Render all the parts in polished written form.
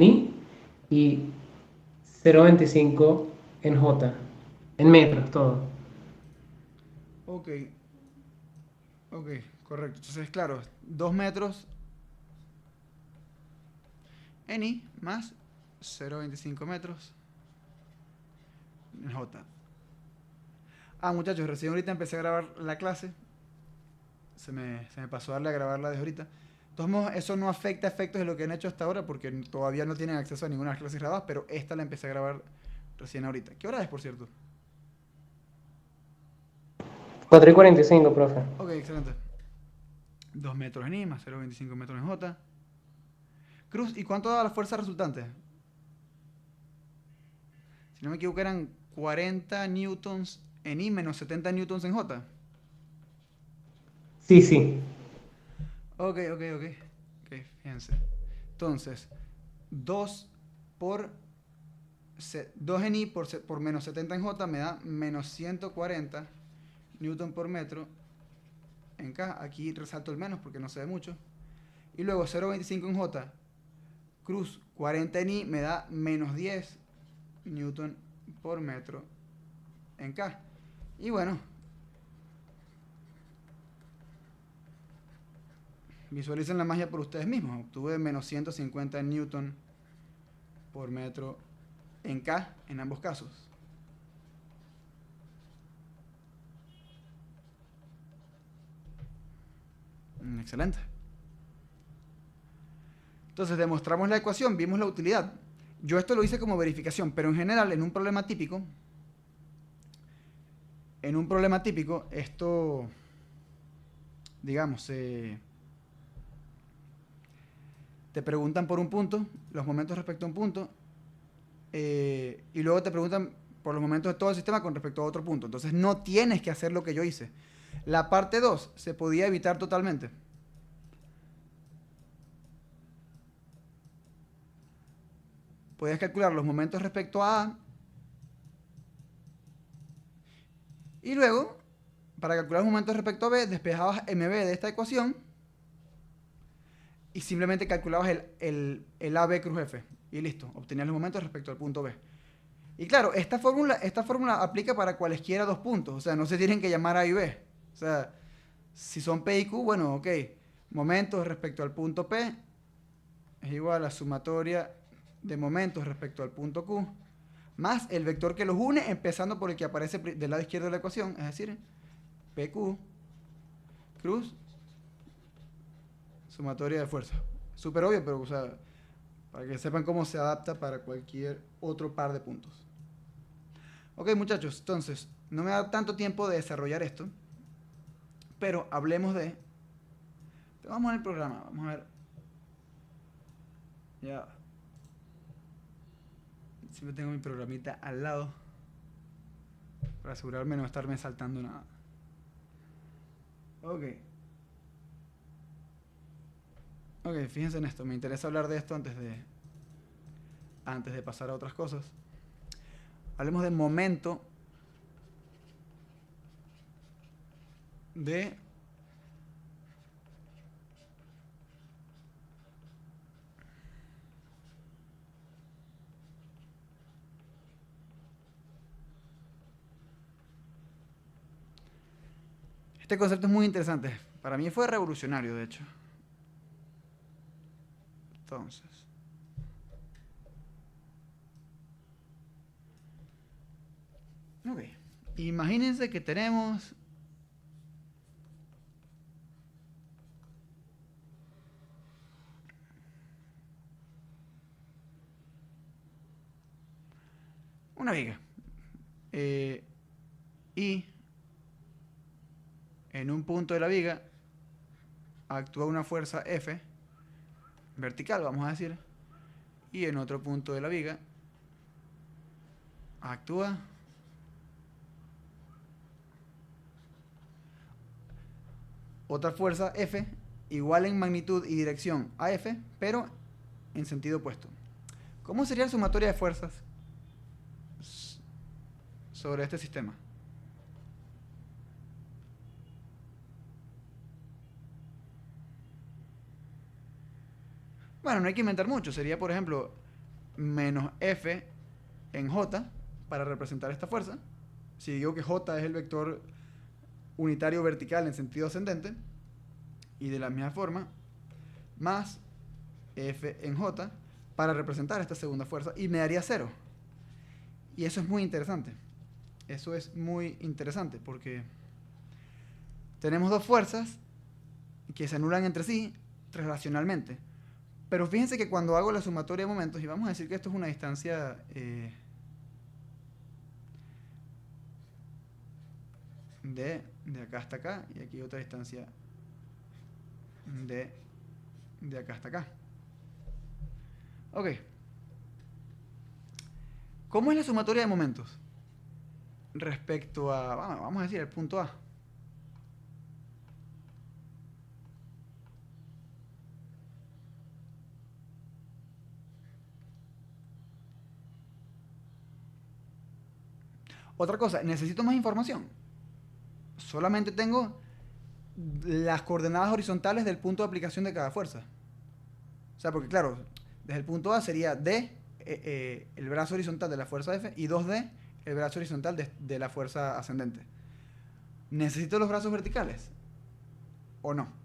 I y 0,25 en J. En metros, todo. Ok, ok, correcto. Entonces, claro, 2 metros en I más 0,25 metros en J. Ah, muchachos, recién ahorita empecé a grabar la clase. Se me pasó darle a grabarla desde ahorita. De todos modos, eso no afecta a efectos de lo que han hecho hasta ahora porque todavía no tienen acceso a ninguna de las clases grabadas, pero esta la empecé a grabar recién ahorita. ¿Qué hora es, por cierto? 4,45, profe. Ok, excelente. 2 metros en I más 0,25 metros en J. Cruz, ¿y cuánto da la fuerza resultante? Si no me equivoco, eran 40 newtons en I menos 70 newtons en J. Sí, sí. Ok, ok, ok. Ok, fíjense. Entonces, 2 por 2 en I por menos 70 en J me da menos 140 newton por metro en K. Aquí resalto el menos porque no se ve mucho. Y luego 0,25 en J cruz 40 en I me da menos 10 newton por metro en K. Y bueno, visualicen la magia por ustedes mismos. Obtuve menos 150 newton por metro en K en ambos casos. Excelente. Entonces demostramos la ecuación, vimos la utilidad. Yo esto lo hice como verificación, pero en general en un problema típico, esto, digamos, te preguntan por un punto, los momentos respecto a un punto, y luego te preguntan por los momentos de todo el sistema con respecto a otro punto. Entonces no tienes que hacer lo que yo hice. La parte 2 se podía evitar totalmente. Podías calcular los momentos respecto a y luego, para calcular los momentos respecto a B, despejabas MB de esta ecuación y simplemente calculabas el AB cruz F. Y listo, obtenías los momentos respecto al punto B. Y claro, esta fórmula aplica para cualesquiera dos puntos. O sea, no se tienen que llamar A y B. O sea, si son P y Q, bueno, ok. Momentos respecto al punto P es igual a sumatoria de momentos respecto al punto Q más el vector que los une, empezando por el que aparece del lado izquierdo de la ecuación, es decir, PQ cruz sumatoria de fuerza. Súper obvio, pero o sea, para que sepan cómo se adapta para cualquier otro par de puntos. Ok, muchachos, entonces, no me da tanto tiempo de desarrollar esto, pero hablemos de... Vamos al programa, vamos a ver. Ya, siempre tengo mi programita al lado para asegurarme de no estarme saltando nada. Ok, ok, fíjense en esto, me interesa hablar de esto antes de pasar a otras cosas. Hablemos del momento de este concepto es muy interesante. Para mí fue revolucionario, de hecho. Entonces, ok. Imagínense que tenemos una viga. eh, y en un punto de la viga actúa una fuerza F vertical, vamos a decir, y en otro punto de la viga actúa otra fuerza F igual en magnitud y dirección a F, pero en sentido opuesto. ¿Cómo sería la sumatoria de fuerzas sobre este sistema? Bueno, no hay que inventar mucho. Sería, por ejemplo, menos F en J para representar esta fuerza. Si digo que J es el vector unitario vertical en sentido ascendente, y de la misma forma, más F en J para representar esta segunda fuerza, y me daría 0. Y eso es muy interesante. Eso es muy interesante porque tenemos dos fuerzas que se anulan entre sí relacionalmente. Pero fíjense que cuando hago la sumatoria de momentos, y vamos a decir que esto es una distancia de acá hasta acá, y aquí otra distancia de acá hasta acá. Ok. ¿Cómo es la sumatoria de momentos? Respecto a, vamos a decir, el punto A. Otra cosa, necesito más información. Solamente tengo las coordenadas horizontales del punto de aplicación de cada fuerza. O sea, porque claro, desde el punto A sería D, el brazo horizontal de la fuerza F, y 2D, el brazo horizontal de la fuerza ascendente. ¿Necesito los brazos verticales? ¿O no?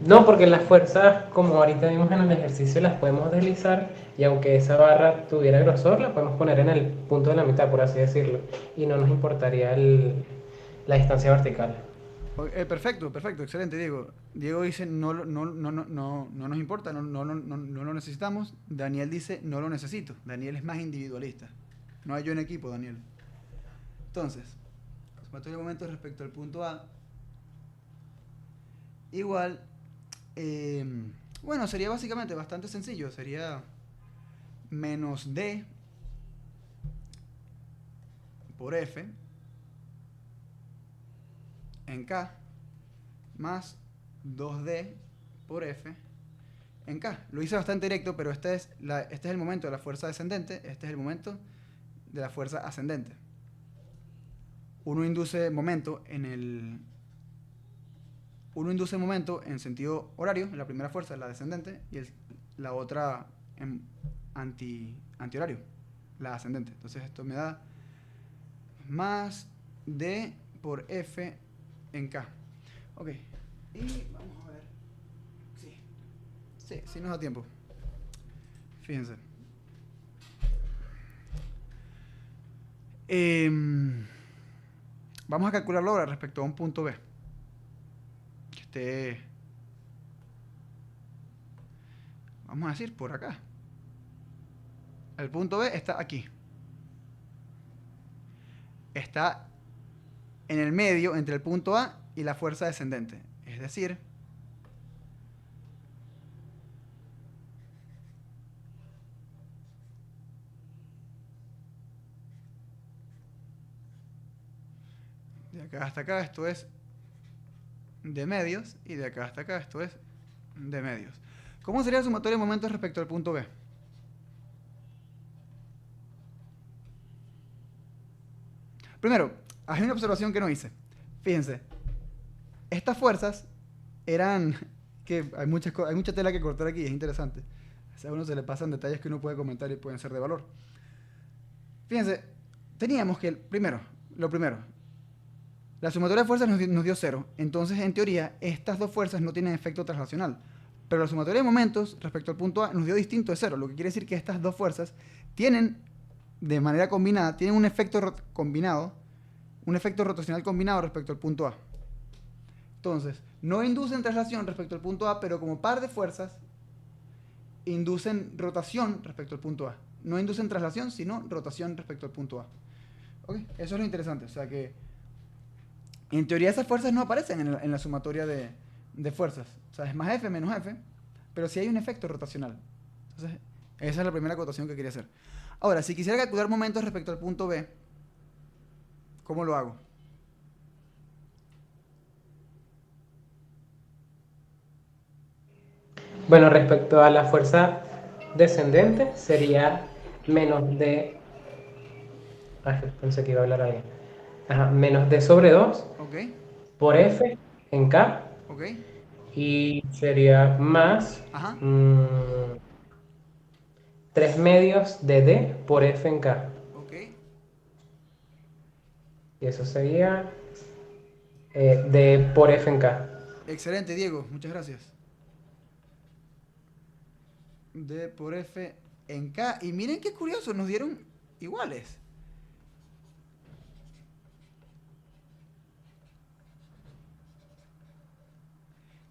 No, porque las fuerzas, como ahorita vimos en el ejercicio, las podemos deslizar y aunque esa barra tuviera grosor, la podemos poner en el punto de la mitad, por así decirlo, y no nos importaría la distancia vertical. Perfecto, perfecto, excelente, Diego. Diego dice no nos importa, no lo necesitamos. Daniel dice no lo necesito. Daniel es más individualista. No hay yo en equipo, Daniel. Entonces, sumatoria de momentos respecto al punto A. Igual, bueno, sería básicamente bastante sencillo. Sería menos D por F en K más 2D por F en K. Lo hice bastante directo, pero este es el momento de la fuerza descendente, este es el momento de la fuerza ascendente. Uno induce momento en sentido horario, la primera fuerza es la descendente y la otra en antihorario, la ascendente. Entonces esto me da más D por F en K. Ok, y vamos a ver. Sí nos da tiempo. Fíjense. Vamos a calcularlo ahora respecto a un punto B. Que esté, vamos a decir, por acá. El punto B está aquí. Está en el medio entre el punto A y la fuerza descendente. Es decir, de acá hasta acá esto es de medios y de acá hasta acá esto es de medios. ¿Cómo sería la sumatoria de momentos respecto al punto B? Primero, hay una observación que no hice. Fíjense, estas fuerzas eran que hay mucha tela que cortar aquí, es interesante. A uno se le pasan detalles que uno puede comentar y pueden ser de valor. Fíjense, teníamos que, lo primero, la sumatoria de fuerzas nos dio 0. Entonces, en teoría, estas dos fuerzas no tienen efecto traslacional. Pero la sumatoria de momentos respecto al punto A nos dio distinto de 0, lo que quiere decir que estas dos fuerzas tienen, de manera combinada, tienen un efecto combinado, un efecto rotacional combinado respecto al punto A. Entonces, no inducen traslación respecto al punto A, pero como par de fuerzas, inducen rotación respecto al punto A. No inducen traslación, sino rotación respecto al punto A. ¿Okay? Eso es lo interesante. O sea que, en teoría, esas fuerzas no aparecen en la sumatoria de fuerzas. O sea, es más F menos F, pero sí hay un efecto rotacional. Entonces, esa es la primera acotación que quería hacer. Ahora, si quisiera calcular momentos respecto al punto B, ¿cómo lo hago? Bueno, respecto a la fuerza descendente, sería menos D. Ay, pensé que iba a hablar alguien. Ajá, menos D sobre 2 ¿Ok? por F en K. ¿Ok? Y sería más Ajá. 3 medios de D por F en K. Ok. Y eso sería D por F en K. Excelente, Diego. Muchas gracias. D por F en K. Y miren qué curioso, nos dieron iguales.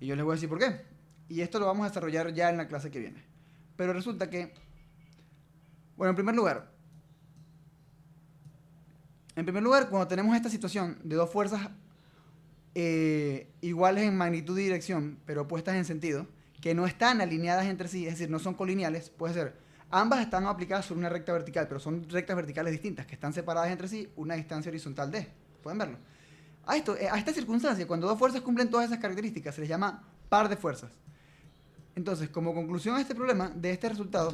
Y yo les voy a decir por qué. Y esto lo vamos a desarrollar ya en la clase que viene. Pero resulta que, bueno, en primer lugar, cuando tenemos esta situación de dos fuerzas iguales en magnitud y dirección, pero opuestas en sentido, que no están alineadas entre sí, es decir, no son colineales, puede ser, ambas están aplicadas sobre una recta vertical, pero son rectas verticales distintas, que están separadas entre sí una distancia horizontal d. ¿Pueden verlo? A esta circunstancia, cuando dos fuerzas cumplen todas esas características, se les llama par de fuerzas. Entonces, como conclusión a este problema, de este resultado,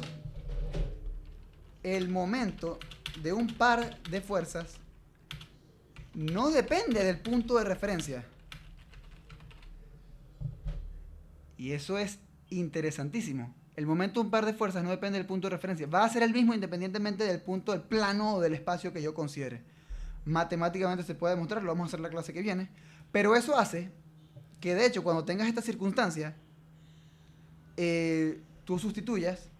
el momento de un par de fuerzas no depende del punto de referencia. Y eso es interesantísimo. El momento de un par de fuerzas no depende del punto de referencia. Va a ser el mismo independientemente del punto del plano o del espacio que yo considere. Matemáticamente se puede demostrar, lo vamos a hacer en la clase que viene. Pero eso hace que, de hecho, cuando tengas esta circunstancia, tú sustituyas.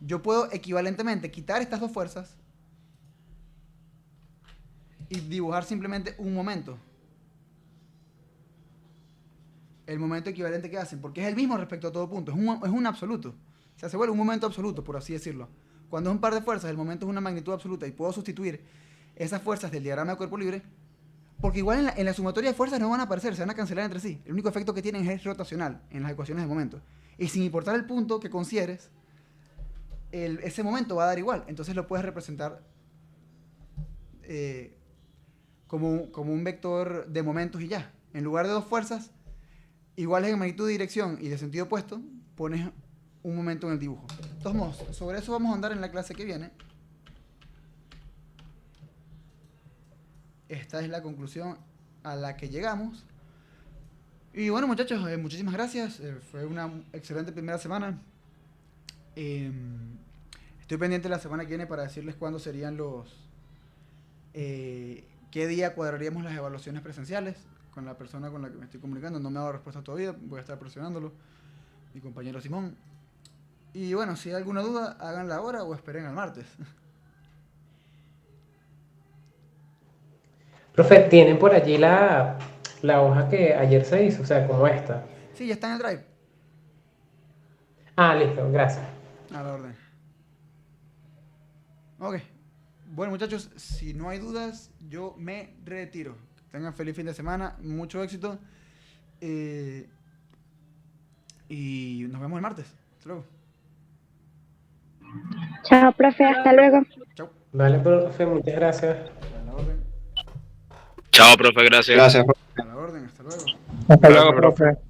Yo puedo equivalentemente quitar estas dos fuerzas y dibujar simplemente un momento. El momento equivalente que hacen, porque es el mismo respecto a todo punto, es un absoluto. O sea, se vuelve un momento absoluto, por así decirlo. Cuando es un par de fuerzas, el momento es una magnitud absoluta y puedo sustituir esas fuerzas del diagrama de cuerpo libre, porque igual en la sumatoria de fuerzas no van a aparecer, se van a cancelar entre sí. El único efecto que tienen es rotacional en las ecuaciones de momento. Y sin importar el punto que consideres, ese momento va a dar igual. Entonces lo puedes representar como un vector de momentos y ya. En lugar de dos fuerzas iguales en magnitud de dirección y de sentido opuesto, pones un momento en el dibujo. De todos modos, sobre eso vamos a andar en la clase que viene. Esta es la conclusión a la que llegamos. Y bueno, muchachos, muchísimas gracias. Fue una excelente primera semana. Estoy pendiente la semana que viene para decirles cuándo serían qué día cuadraríamos las evaluaciones presenciales con la persona con la que me estoy comunicando. No me ha dado respuesta todavía, voy a estar presionándolo, mi compañero Simón. Y bueno, si hay alguna duda, háganla ahora o esperen al martes. Profe, ¿tienen por allí la hoja que ayer se hizo? O sea, como esta. Sí, ya está en el drive. Ah, listo, gracias. A la orden. Ok. Bueno, muchachos, si no hay dudas, yo me retiro. Tengan feliz fin de semana, mucho éxito. Y nos vemos el martes. Hasta luego. Chao, profe, hasta luego. Chau. Vale, profe, muchas gracias. A la orden. Chao, profe, gracias. Gracias, profe. A la orden. Hasta luego. Hasta Gracias, luego, profe. profe.